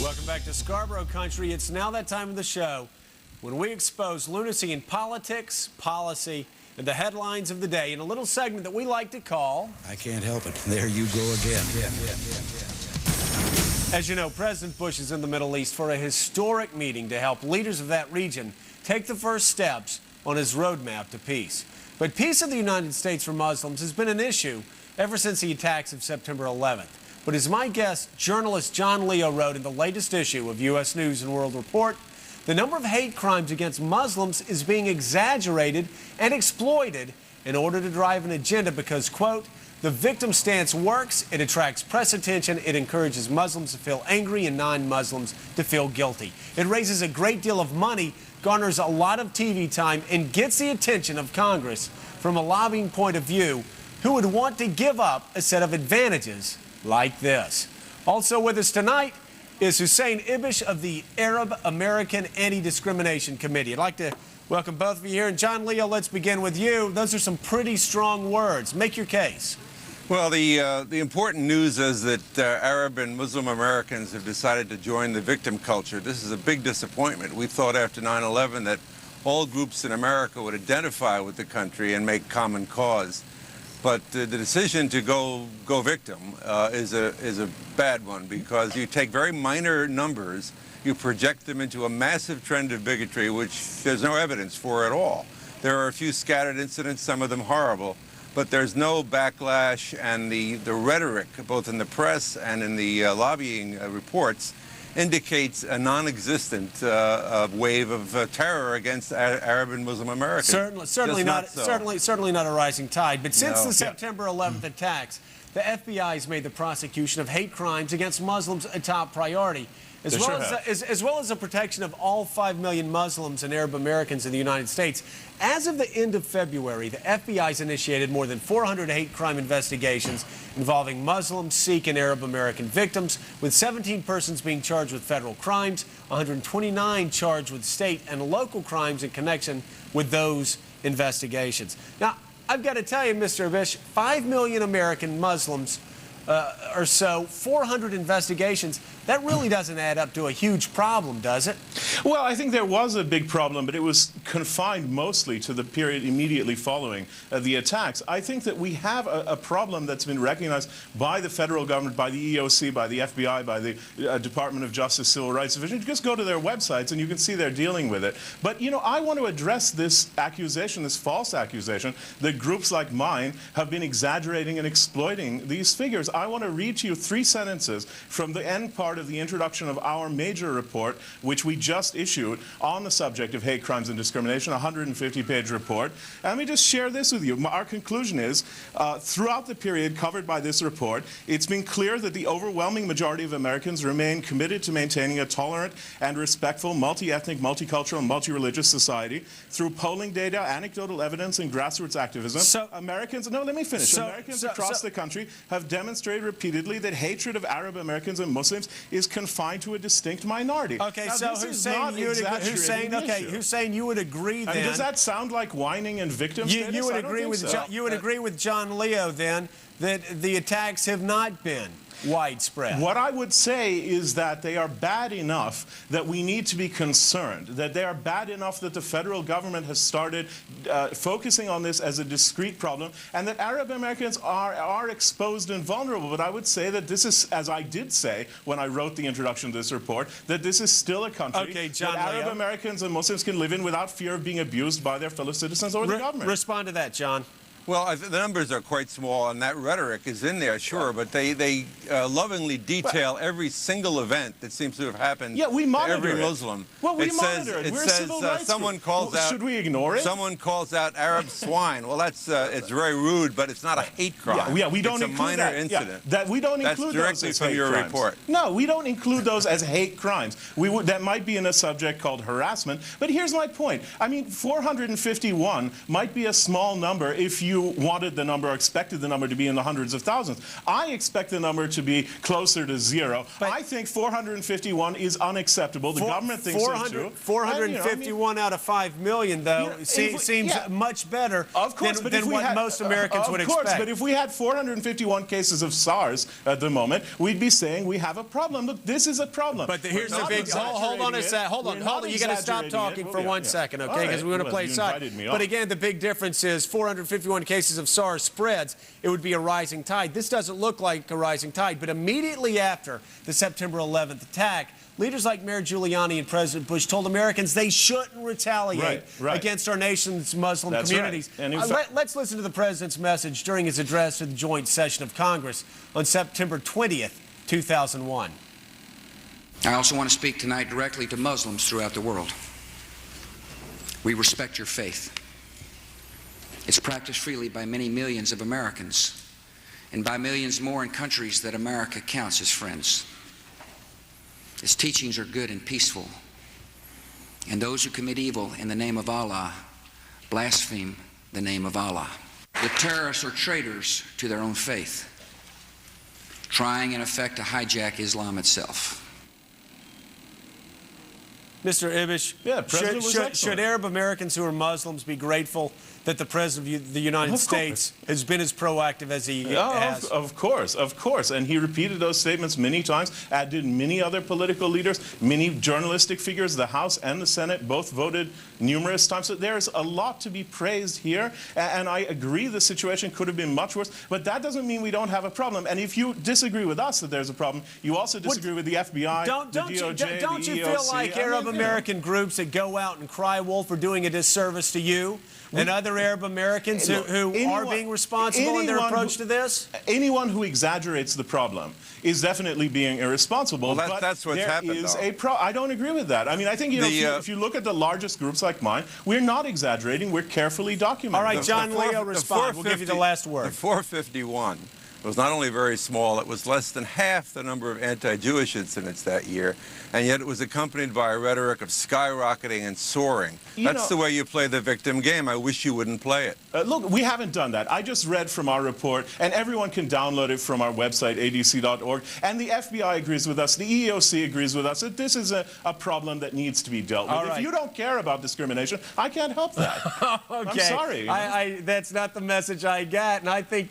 Welcome back to Scarborough Country. It's now that time of the show when we expose lunacy in politics, policy, and the headlines of the day in a little segment that we like to call... I can't help it. There you go again. As you know, President Bush is in the Middle East for a historic meeting to help leaders of that region take the first steps on his roadmap to peace. But peace in the United States for Muslims has been an issue ever since the attacks of September 11th. But as my guest, journalist John Leo, wrote in the latest issue of U.S. News and World Report, the number of hate crimes against Muslims is being exaggerated and exploited in order to drive an agenda because, quote, the victim stance works, it attracts press attention, it encourages Muslims to feel angry and non-Muslims to feel guilty. It raises a great deal of money, garners a lot of TV time, and gets the attention of Congress from a lobbying point of view who would want to give up a set of advantages like this. Also with us tonight is Hussein Ibish of the Arab American Anti-Discrimination Committee. I'd like to welcome both of you here. And John Leo, let's begin with you. Those are some pretty strong words. Make your case. Well, the important news is that Arab and Muslim Americans have decided to join the victim culture. This is a big disappointment. We thought after 9/11 that all groups in America would identify with the country and make common cause. But the decision to go victim is a bad one because you take very minor numbers, you project them into a massive trend of bigotry, which there's no evidence for at all. There are a few scattered incidents, some of them horrible, but there's no backlash, and the rhetoric, both in the press and in the lobbying reports, indicates a non-existent wave of terror against Arab and Muslim Americans. Certainly not a rising tide. But since the September 11th attacks, the FBI has made the prosecution of hate crimes against Muslims a top priority, as well as the protection of all 5 million Muslims and Arab Americans in the United States. As of the end of February, the FBI has initiated more than 400 hate crime investigations involving Muslim, Sikh, and Arab American victims, with 17 persons being charged with federal crimes, 129 charged with state and local crimes in connection with those investigations. Now, I've got to tell you, Mr. Ibish, 5 million American Muslims or so, 400 investigations, that really doesn't add up to a huge problem, does it? Well, I think there was a big problem, but it was confined mostly to the period immediately following the attacks. I think that we have a problem that's been recognized by the federal government, by the EOC, by the FBI, by the Department of Justice Civil Rights Division. Just go to their websites and you can see they're dealing with it. But, you know, I want to address this accusation, this false accusation, that groups like mine have been exaggerating and exploiting these figures. I want to read to you 3 sentences from the end part of the introduction of our major report, which we just issued on the subject of hate crimes and discrimination, a 150-page report. And let me just share this with you. Our conclusion is, throughout the period covered by this report, it's been clear that the overwhelming majority of Americans remain committed to maintaining a tolerant and respectful, multi-ethnic, multicultural, and multi-religious society through polling data, anecdotal evidence, and grassroots activism. Americans across the country have demonstrated repeatedly that hatred of Arab Americans and Muslims is confined to a distinct minority. Okay, now, so Hussein, you would agree then? And does that sound like whining and victim status? You would agree with John Leo then that the attacks have not been widespread. What I would say is that they are bad enough that we need to be concerned, that they are bad enough that the federal government has started focusing on this as a discrete problem, and that Arab Americans are exposed and vulnerable. But I would say that this is, as I did say when I wrote the introduction to this report, that this is still a country that Arab Americans and Muslims can live in without fear of being abused by their fellow citizens or the government. Respond to that, John. Well, the numbers are quite small, and that rhetoric is in there, sure, but they lovingly detail every single event that seems to have happened to every Muslim. Well, we monitor it. We're a civil rights someone calls out... Should we ignore it? Someone calls out Arab swine. Well, that's it's very rude, but it's not a hate crime. We don't include that. It's a minor incident. We don't include those as hate crimes. That's directly from your report. No, we don't include those as hate crimes. That might be in a subject called harassment. But here's my point. I mean, 451 might be a small number if you you wanted the number or expected the number to be in the hundreds of thousands. I expect the number to be closer to zero. But I think 451 is unacceptable. The government thinks so too. 451 out of 5 million, though, seems much better than what most Americans would expect. Of course, but if we had 451 cases of SARS at the moment, we'd be saying we have a problem. Look, this is a problem. But here's the big... Hold on a sec. Hold on. You got to stop talking for 1 second, okay? Because we're going to play side. But again, the big difference is 451 cases of SARS spreads, it would be a rising tide. This doesn't look like a rising tide, but immediately after the September 11th attack, leaders like Mayor Giuliani and President Bush told Americans they shouldn't retaliate against our nation's Muslim communities. Let's listen to the president's message during his address to the joint session of Congress on September 20th, 2001. I also want to speak tonight directly to Muslims throughout the world. We respect your faith. It's practiced freely by many millions of Americans and by millions more in countries that America counts as friends. Its teachings are good and peaceful, and those who commit evil in the name of Allah blaspheme the name of Allah. The terrorists are traitors to their own faith, trying in effect to hijack Islam itself. Mr. Ibish, should Arab Americans who are Muslims be grateful that the President of the United States has been as proactive as he has? Of course. And he repeated those statements many times, as did many other political leaders, many journalistic figures. The House and the Senate both voted numerous times. So there's a lot to be praised here. And I agree the situation could have been much worse. But that doesn't mean we don't have a problem. And if you disagree with us that there's a problem, you also disagree with the FBI, the DOJ, don't you the feel EOC. like Arab American groups that go out and cry wolf are doing a disservice to you and other Arab Americans who are being responsible in their approach to this? Anyone who exaggerates the problem is definitely being irresponsible. Well, that's what's happened, there is I don't agree with that. I mean, I think if you look at the largest groups like mine, we're not exaggerating. We're carefully documenting. All right, John Leo, respond. We'll give you the last word. The 451 was not only very small, it was less than half the number of anti-Jewish incidents that year, and yet it was accompanied by a rhetoric of skyrocketing and soaring. That's the way you play the victim game. I wish you wouldn't play it. Look, we haven't done that. I just read from our report, and everyone can download it from our website, adc.org, and the FBI agrees with us, the EEOC agrees with us, that this is a problem that needs to be dealt with. If you don't care about discrimination, I can't help that. Okay. I'm sorry. That's not the message I got, and I think